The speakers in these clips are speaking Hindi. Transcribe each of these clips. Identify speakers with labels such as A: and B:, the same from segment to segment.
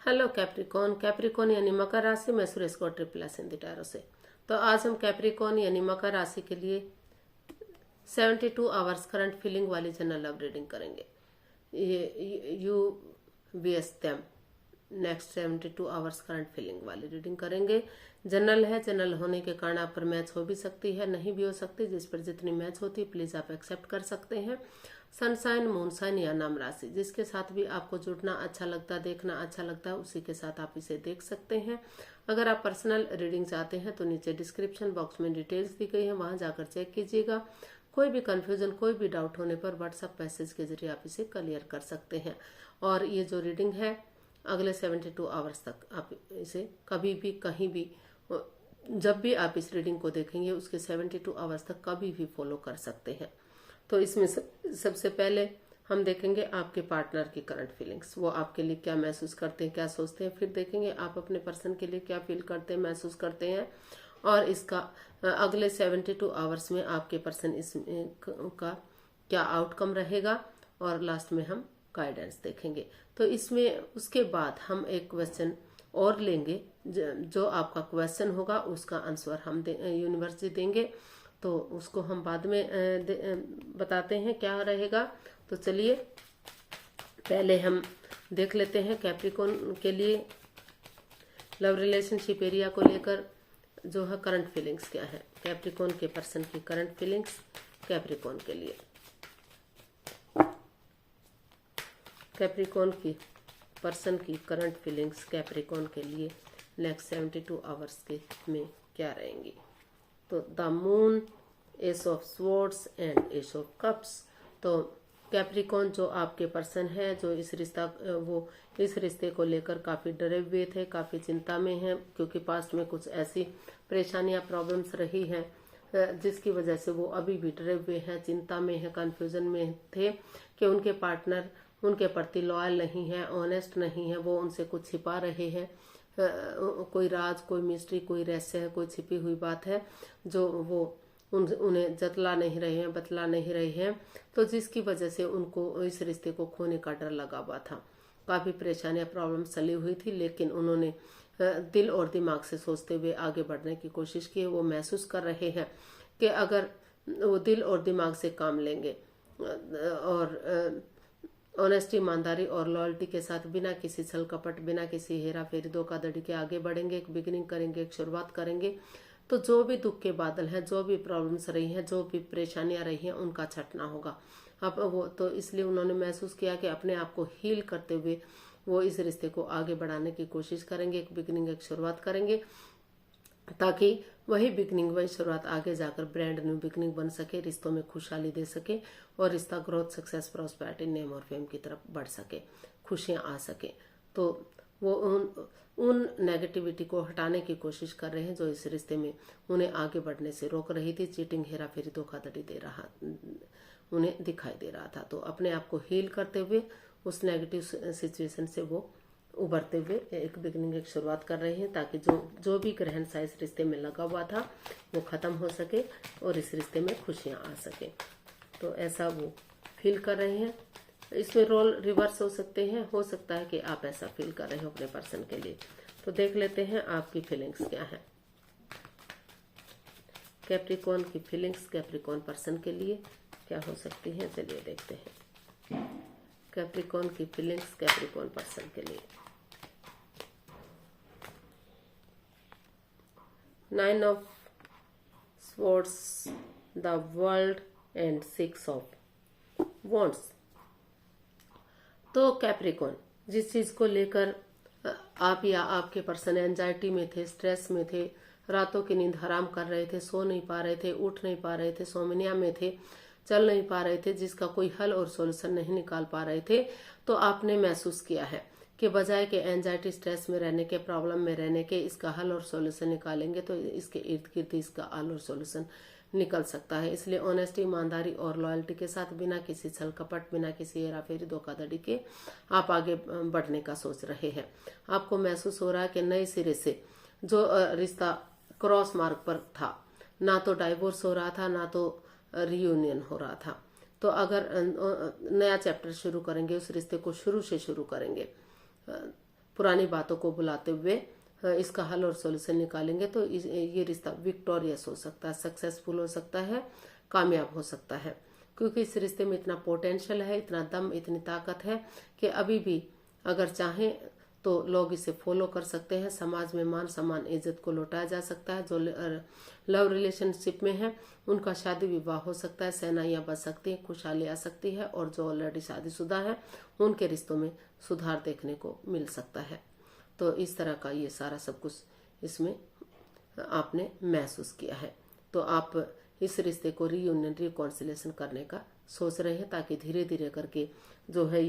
A: Hello Capricorn. कैप्रिकॉन यानी मकर राशि में सुरेश को ट्रिपल इन द टैरो से। तो आज हम कैप्रिकॉन यानी मकर राशि के लिए 72 आवर्स करंट फीलिंग वाली जनरल लव रीडिंग करेंगे। You be as them next 72 hours current feeling वाली रीडिंग करेंगे। जनरल है, जनरल होने के कारण आप पर मैच हो भी सकती है, नहीं भी हो सकती। जिस पर जितनी मैच होती है प्लीज आप एक्सेप्ट कर सकते हैं। सनसाइन, मूनसाइन या नाम राशि, जिसके साथ भी आपको जुड़ना अच्छा लगता है, देखना अच्छा लगता है, उसी के साथ आप इसे देख सकते हैं। अगर आप पर्सनल रीडिंग चाहते हैं तो नीचे डिस्क्रिप्शन बॉक्स में डिटेल्स दी गई है, वहां जाकर चेक कीजिएगा। कोई भी कंफ्यूजन, कोई भी डाउट होने पर व्हाट्सएप मैसेज के जरिए आप इसे क्लियर कर सकते हैं। और ये जो रीडिंग है अगले 72 आवर्स तक आप इसे कभी भी कहीं भी जब भी आप इस रीडिंग को देखेंगे उसके 72 आवर्स तक कभी भी फॉलो कर सकते हैं। तो इसमें सबसे पहले हम देखेंगे आपके पार्टनर की करंट फीलिंग्स, वो आपके लिए क्या महसूस करते हैं, क्या सोचते हैं। फिर देखेंगे आप अपने पर्सन के लिए क्या फील करते हैं, महसूस करते हैं। और इसका अगले 72 आवर्स में आपके पर्सन का क्या आउटकम रहेगा। और लास्ट में हम गाइडेंस देखेंगे। तो इसमें उसके बाद हम एक क्वेश्चन और लेंगे। जो आपका क्वेश्चन होगा उसका आंसर हम यूनिवर्स जी देंगे, तो उसको हम बाद में बताते हैं क्या रहेगा। तो चलिए पहले हम देख लेते हैं कैप्रिकॉन के लिए लव रिलेशनशिप एरिया को लेकर जो है करंट फीलिंग्स क्या है। कैप्रिकॉन के पर्सन की करंट फीलिंग्स कैप्रिकॉन के लिए, कैप्रिकॉन की पर्सन की करंट फीलिंग्स कैप्रिकॉन के लिए नेक्स्ट 72 आवर्स के में क्या रहेंगी। तो the moon, S of swords and S of cups. तो कैप्रिकॉन जो आपके पर्सन है, जो इस रिश्ते को लेकर काफी डरे हुए थे, काफी चिंता में हैं, क्योंकि पास्ट में कुछ ऐसी परेशानियां, प्रॉब्लम्स रही हैं जिसकी वजह से वो अभी भी डरे हुए हैं, चिंता में है, कंफ्यूजन में थे कि उनके पार्टनर उनके प्रति लॉयल नहीं है, ऑनेस्ट नहीं है, वो उनसे कुछ छिपा रहे हैं। कोई राज, कोई मिस्ट्री, कोई रहस्य है, कोई छिपी हुई बात है जो वो उन्हें जतला नहीं रहे हैं, बतला नहीं रहे हैं। तो जिसकी वजह से उनको इस रिश्ते को खोने का डर लगा हुआ था। काफी परेशानियां, प्रॉब्लम चली हुई थी, लेकिन उन्होंने दिल और दिमाग से सोचते हुए आगे बढ़ने की कोशिश की। वो महसूस कर रहे हैं कि अगर वो दिल और दिमाग से काम लेंगे और ऑनेस्टी, ईमानदारी और लॉयल्टी के साथ, बिना किसी छल कपट, बिना किसी हेरा फेरी, धोखाधड़ी के आगे बढ़ेंगे, एक बिगिनिंग करेंगे, एक शुरुआत करेंगे, तो जो भी दुख के बादल हैं, जो भी प्रॉब्लम्स रही हैं, जो भी परेशानियां रही हैं, उनका छटना होगा। अब वो तो इसलिए उन्होंने महसूस किया कि अपने आप को हील करते हुए वो इस रिश्ते को आगे बढ़ाने की कोशिश करेंगे, एक बिगिनिंग, एक शुरुआत करेंगे, ताकि वही बिगनिंग, वही शुरुआत आगे जाकर ब्रांड न्यू बिगनिंग बन सके, रिश्तों में खुशहाली दे सके और रिश्ता ग्रोथ, सक्सेस, प्रॉस्पेरिटी, नेम और फेम की तरफ बढ़ सके, खुशियां आ सके। तो वो उन नेगेटिविटी को हटाने की कोशिश कर रहे हैं जो इस रिश्ते में उन्हें आगे बढ़ने से रोक रही थी। चीटिंग, हेरा फेरी, धोखाधड़ी दे रहा उन्हें दिखाई दे रहा था। तो अपने आप को हील करते हुए उस नेगेटिव सिचुएशन से वो उभरते हुए एक बिगनिंग, एक शुरुआत कर रहे हैं, ताकि जो भी ग्रहण सा इस रिश्ते में लगा हुआ था वो खत्म हो सके और इस रिश्ते में खुशियां आ सके। तो ऐसा वो फील कर रहे हैं। इसमें रोल रिवर्स हो सकते हैं, हो सकता है कि आप ऐसा फील कर रहे हो अपने पर्सन के लिए। तो देख लेते हैं आपकी फीलिंग्स क्या है। कैप्रिकॉन की फीलिंग्स कैप्रिकॉन पर्सन के लिए क्या हो सकती है, चलिए देखते हैं। कैप्रिकॉन की फीलिंग्स कैप्रिकॉन पर्सन के लिए। 9 of swords, the world and 6 of wands. तो कैप्रिकॉन जिस चीज को लेकर आप या आपके पर्सन एंजाइटी में थे, स्ट्रेस में थे, रातों की नींद हराम कर रहे थे, सो नहीं पा रहे थे, उठ नहीं पा रहे थे, सोमनिया में थे, चल नहीं पा रहे थे, जिसका कोई हल और सॉल्यूशन नहीं निकाल पा रहे थे, तो आपने महसूस किया है कि बजाय के एंजाइटी, स्ट्रेस में रहने के, प्रॉब्लम में रहने के, इसका हल और सॉल्यूशन निकालेंगे तो इसके इर्द गिर्द इसका हल और सॉल्यूशन निकल सकता है। इसलिए ऑनेस्टी, ईमानदारी और लॉयल्टी के साथ, बिना किसी छल कपट, बिना किसी हेरा फेरी, धोखाधड़ी के आप आगे बढ़ने का सोच रहे हैं। आपको महसूस हो रहा है कि नए सिरे से जो रिश्ता क्रॉस मार्ग पर था, ना तो डाइवोर्स हो रहा था, ना तो रियूनियन हो रहा था, तो अगर नया चैप्टर शुरू करेंगे, उस रिश्ते को शुरू से शुरू करेंगे, पुरानी बातों को बुलाते हुए इसका हल और सॉल्यूशन निकालेंगे तो ये रिश्ता विक्टोरियस हो सकता है, सक्सेसफुल हो सकता है, कामयाब हो सकता है। क्योंकि इस रिश्ते में इतना पोटेंशियल है, इतना दम, इतनी ताकत है कि अभी भी अगर चाहें तो लोग इसे फॉलो कर सकते हैं। समाज में मान सम्मान इज्जत को लौटाया जा सकता है। जो लव रिलेशनशिप में है उनका शादी विवाह हो सकता है, सेनाइयां बच सकती हैं, खुशहाली आ सकती है। और जो ऑलरेडी शादीशुदा है उनके रिश्तों में सुधार देखने को मिल सकता है। तो इस तरह का ये सारा सब कुछ इसमें आपने महसूस किया है। तो आप इस रिश्ते को रीयूनियन, रिकॉन्सिलेशन करने का सोच रहे हैं ताकि धीरे धीरे करके जो है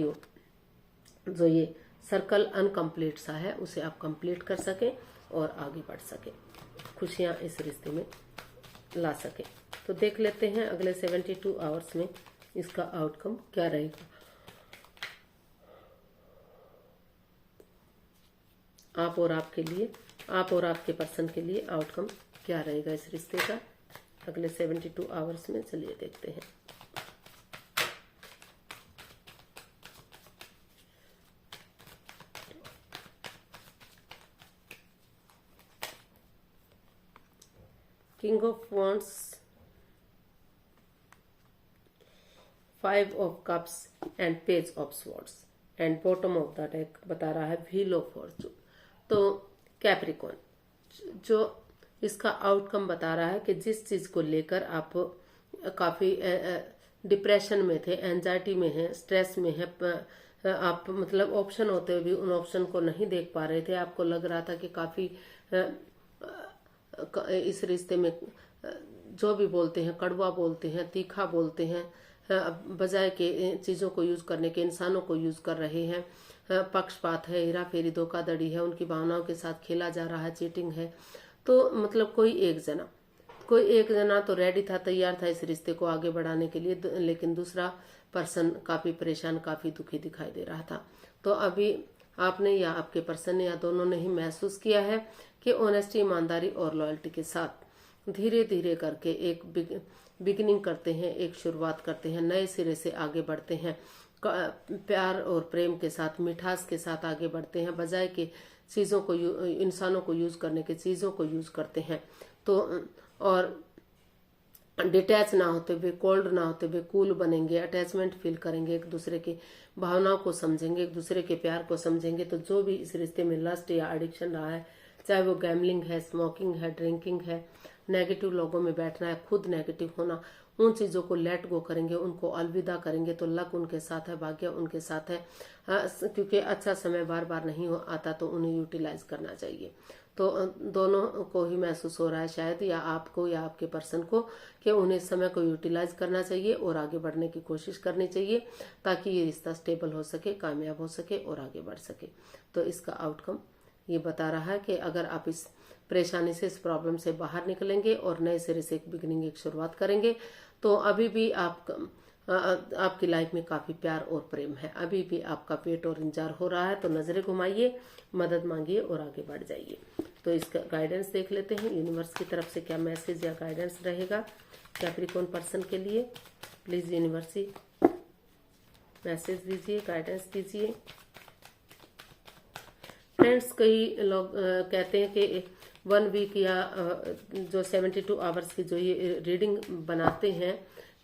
A: जो ये सर्कल अनकम्प्लीट सा है उसे आप कंप्लीट कर सकें और आगे बढ़ सकें, खुशियां इस रिश्ते में ला सकें। तो देख लेते हैं अगले 72 आवर्स में इसका आउटकम क्या रहेगा। आप और आपके पर्सन के लिए आउटकम क्या रहेगा इस रिश्ते का अगले 72 आवर्स में। चलिए देखते हैं। King of wands, 5 of cups and page of swords and bottom of the deck बता रहा है व्हील ऑफ फॉर्चून। तो कैप्रिकॉन जो इसका आउटकम बता रहा है कि जिस चीज को लेकर आप काफी डिप्रेशन में थे, एंजाइटी में है, स्ट्रेस में है, आप मतलब ऑप्शन होते हुए भी उन ऑप्शन को नहीं देख पा रहे थे। आपको लग रहा था कि काफी इस रिश्ते में जो भी बोलते हैं कड़वा बोलते हैं, तीखा बोलते हैं, बजाय के चीजों को यूज करने के इंसानों को यूज कर रहे हैं। पक्षपात है, हेरा फेरी, धोखाधड़ी है, उनकी भावनाओं के साथ खेला जा रहा है, चीटिंग है। तो मतलब कोई एक जना तो रेडी था, तैयार था इस रिश्ते को आगे बढ़ाने के लिए, लेकिन दूसरा पर्सन काफी परेशान, काफी दुखी दिखाई दे रहा था। तो अभी आपने या आपके पर्सन ने या दोनों ने ही महसूस किया है कि ऑनेस्टी, ईमानदारी और लॉयल्टी के साथ धीरे धीरे करके एक बिगिनिंग करते हैं, एक शुरुआत करते हैं, नए सिरे से आगे बढ़ते हैं, प्यार और प्रेम के साथ, मिठास के साथ आगे बढ़ते हैं, बजाय के चीजों को इंसानों को यूज करने के चीजों को यूज करते हैं। तो और डिटैच ना होते हुए, कोल्ड ना होते हुए कूल बनेंगे, अटैचमेंट फील करेंगे, एक दूसरे की भावनाओं को समझेंगे, एक दूसरे के प्यार को समझेंगे। तो जो भी इस रिश्ते में लस्ट या एडिक्शन रहा है, चाहे वो गैम्बलिंग है, स्मोकिंग है, ड्रिंकिंग है, नेगेटिव लोगों में बैठना है, खुद नेगेटिव होना, उन चीजों को लेट गो करेंगे, उनको अलविदा करेंगे तो लक उनके साथ है, भाग्य उनके साथ है। क्योंकि अच्छा समय बार बार नहीं आता तो उन्हें यूटिलाइज करना चाहिए। तो दोनों को ही महसूस हो रहा है शायद, या आपको या आपके पर्सन को, कि उन्हें समय को यूटिलाइज करना चाहिए और आगे बढ़ने की कोशिश करनी चाहिए ताकि ये रिश्ता स्टेबल हो सके, कामयाब हो सके और आगे बढ़ सके। तो इसका आउटकम ये बता रहा है कि अगर आप इस परेशानी से, इस प्रॉब्लम से बाहर निकलेंगे और नए सिरे से एक बिगिनिंग, एक शुरुआत करेंगे तो अभी भी आपकी लाइफ में काफी प्यार और प्रेम है। अभी भी आपका पेट और इंतजार हो रहा है तो नजरें घुमाइए, मदद मांगिए और आगे बढ़ जाइए। तो इसका गाइडेंस देख लेते हैं, यूनिवर्स की तरफ से क्या मैसेज या गाइडेंस रहेगा कैप्रिकॉर्न पर्सन के लिए। प्लीज यूनिवर्स मैसेज दीजिए, गाइडेंस दीजिए। फ्रेंड्स, कई लोग कहते हैं कि 1 वीक या जो 72 आवर्स की जो ये रीडिंग बनाते हैं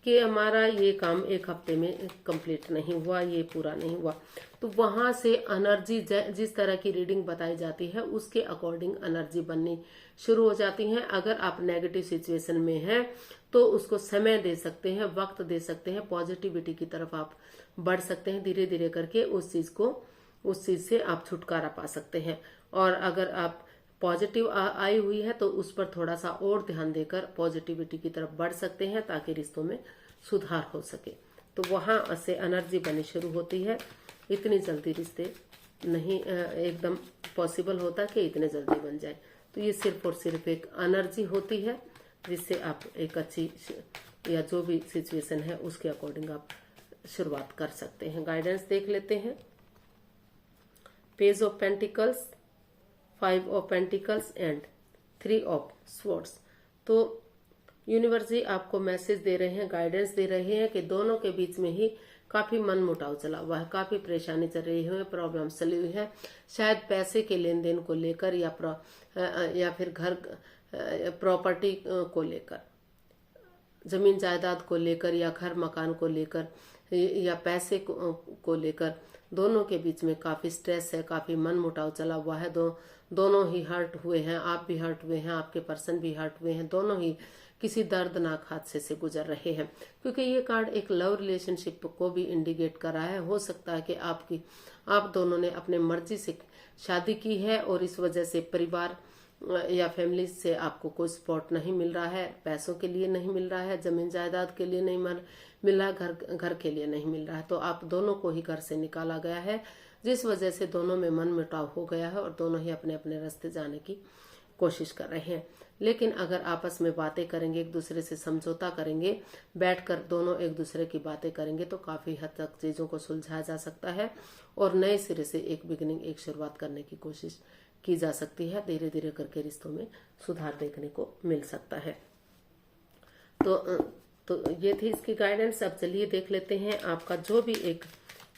A: कि हमारा ये काम 1 हफ्ते में कंप्लीट नहीं हुआ, ये पूरा नहीं हुआ। तो वहां से एनर्जी, जिस तरह की रीडिंग बताई जाती है उसके अकॉर्डिंग एनर्जी बननी शुरू हो जाती है। अगर आप नेगेटिव सिचुएशन में हैं तो उसको समय दे सकते हैं, वक्त दे सकते हैं, पॉजिटिविटी की तरफ आप बढ़ सकते हैं। धीरे धीरे करके उस चीज से आप छुटकारा पा सकते हैं। और अगर आप पॉजिटिव आई हुई है तो उस पर थोड़ा सा और ध्यान देकर पॉजिटिविटी की तरफ बढ़ सकते हैं ताकि रिश्तों में सुधार हो सके। तो वहां से एनर्जी बननी शुरू होती है। इतनी जल्दी रिश्ते नहीं एकदम पॉसिबल होता कि इतने जल्दी बन जाए। तो ये सिर्फ और सिर्फ एक एनर्जी होती है जिससे आप एक अच्छी या जो भी सिचुएशन है उसके अकॉर्डिंग आप शुरुआत कर सकते हैं। गाइडेंस देख लेते हैं। Page of pentacles, 5 of pentacles and 3 of swords. तो यूनिवर्स जी आपको मैसेज दे रहे हैं, गाइडेंस दे रहे हैं कि दोनों के बीच में ही काफी मनमुटाव चला हुआ है, काफी परेशानी चल रही है, प्रॉब्लम चली हुई है। शायद पैसे के लेन देन को लेकर या फिर घर प्रॉपर्टी को लेकर, जमीन जायदाद को लेकर या घर मकान को लेकर या पैसे को लेकर, दोनों के बीच में काफी स्ट्रेस है, काफी मनमुटाव चला हुआ है। दोनों ही हर्ट हुए हैं, आप भी हर्ट हुए हैं, आपके पर्सन भी हर्ट हुए हैं, दोनों ही किसी दर्दनाक हादसे से गुजर रहे हैं। क्योंकि ये कार्ड एक लव रिलेशनशिप को भी इंडिकेट कर रहा है। हो सकता है कि आप दोनों ने अपने मर्जी से शादी की है और इस वजह से परिवार या फैमिली से आपको कोई सपोर्ट नहीं मिल रहा है, पैसों के लिए नहीं मिल रहा है, जमीन जायदाद के लिए नहीं मिल रहा है, घर के लिए नहीं मिल रहा है। तो आप दोनों को ही घर से निकाला गया है, जिस वजह से दोनों में मनमुटाव हो गया है और दोनों ही अपने अपने रास्ते जाने की कोशिश कर रहे हैं। लेकिन अगर आपस में बातें करेंगे, एक दूसरे से समझौता करेंगे, बैठकर दोनों एक दूसरे की बातें करेंगे, तो काफी हद तक चीजों को सुलझाया जा सकता है और नए सिरे से एक बिगिनिंग, एक शुरुआत करने की कोशिश की जा सकती है। धीरे धीरे करके रिश्तों में सुधार देखने को मिल सकता है। तो ये थी इसकी गाइडेंस। अब चलिए देख लेते हैं आपका जो भी एक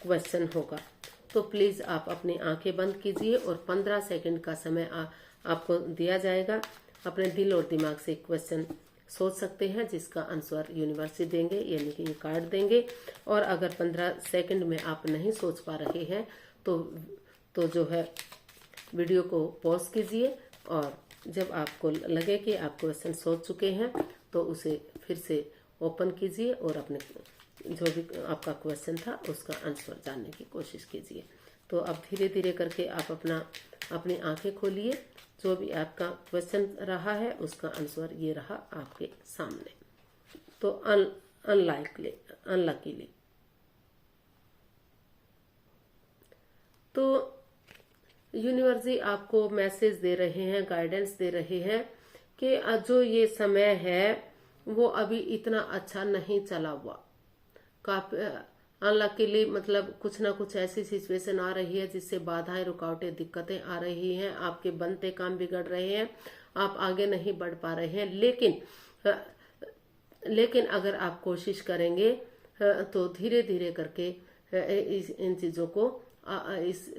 A: क्वेश्चन होगा। तो प्लीज आप अपनी आंखें बंद कीजिए और 15 सेकंड का समय आपको दिया जाएगा। अपने दिल और दिमाग से क्वेश्चन सोच सकते हैं जिसका आंसर यूनिवर्स ही देंगे, यानी कि ये कार्ड देंगे। और अगर 15 सेकंड में आप नहीं सोच पा रहे हैं तो जो है वीडियो को पॉज कीजिए और जब आपको लगे कि आप क्वेश्चन सोच चुके हैं तो उसे फिर से ओपन कीजिए और अपने जो भी आपका क्वेश्चन था उसका आंसर जानने की कोशिश कीजिए। तो अब धीरे धीरे करके आप अपनी आंखें खोलिए। जो भी आपका क्वेश्चन रहा है उसका आंसर ये रहा आपके सामने। तो अनलकीली तो यूनिवर्स जी आपको मैसेज दे रहे हैं, गाइडेंस दे रहे हैं कि जो ये समय है वो अभी इतना अच्छा नहीं चला हुआ। काफी अनलकीली मतलब कुछ ना कुछ ऐसी सिचुएशन आ रही है जिससे बाधाएं, रुकावटें, दिक्कतें आ रही हैं, आपके बनते काम बिगड़ रहे हैं, आप आगे नहीं बढ़ पा रहे हैं। लेकिन अगर आप कोशिश करेंगे तो धीरे धीरे करके इन चीजों को, इस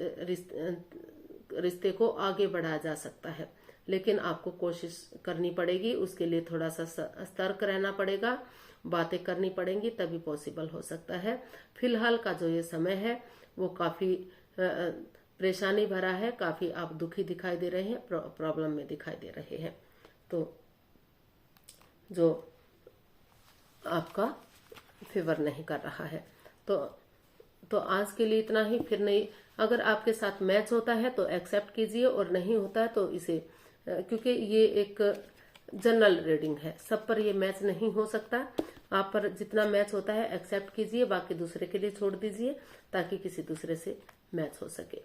A: रिश्ते को आगे बढ़ाया जा सकता है। लेकिन आपको कोशिश करनी पड़ेगी, उसके लिए थोड़ा सा सतर्क रहना पड़ेगा, बातें करनी पड़ेंगी, तभी पॉसिबल हो सकता है। फिलहाल का जो ये समय है वो काफी परेशानी भरा है, काफी आप दुखी दिखाई दे रहे हैं, प्रॉब्लम में दिखाई दे रहे हैं। तो जो आपका फेवर नहीं कर रहा है। तो आज के लिए इतना ही। फिर नहीं, अगर आपके साथ मैच होता है तो एक्सेप्ट कीजिए और नहीं होता है तो इसे, क्योंकि ये एक जनरल रीडिंग है, सब पर ये मैच नहीं हो सकता। आप पर जितना मैच होता है एक्सेप्ट कीजिए, बाकी दूसरे के लिए छोड़ दीजिए ताकि किसी दूसरे से मैच हो सके।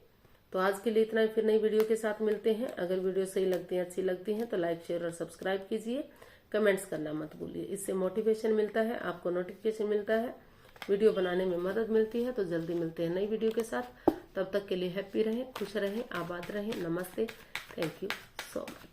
A: तो आज के लिए इतना ही। फिर नई वीडियो के साथ मिलते हैं। अगर वीडियो सही लगती है, अच्छी लगती है तो लाइक, शेयर और सब्सक्राइब कीजिए। कमेंट्स करना मत भूलिए, इससे मोटिवेशन मिलता है, आपको नोटिफिकेशन मिलता है, वीडियो बनाने में मदद मिलती है। तो जल्दी मिलते हैं नई वीडियो के साथ। तब तक के लिए हैप्पी रहें, खुश रहें, आबाद रहें। नमस्ते, थैंक यू सो मच।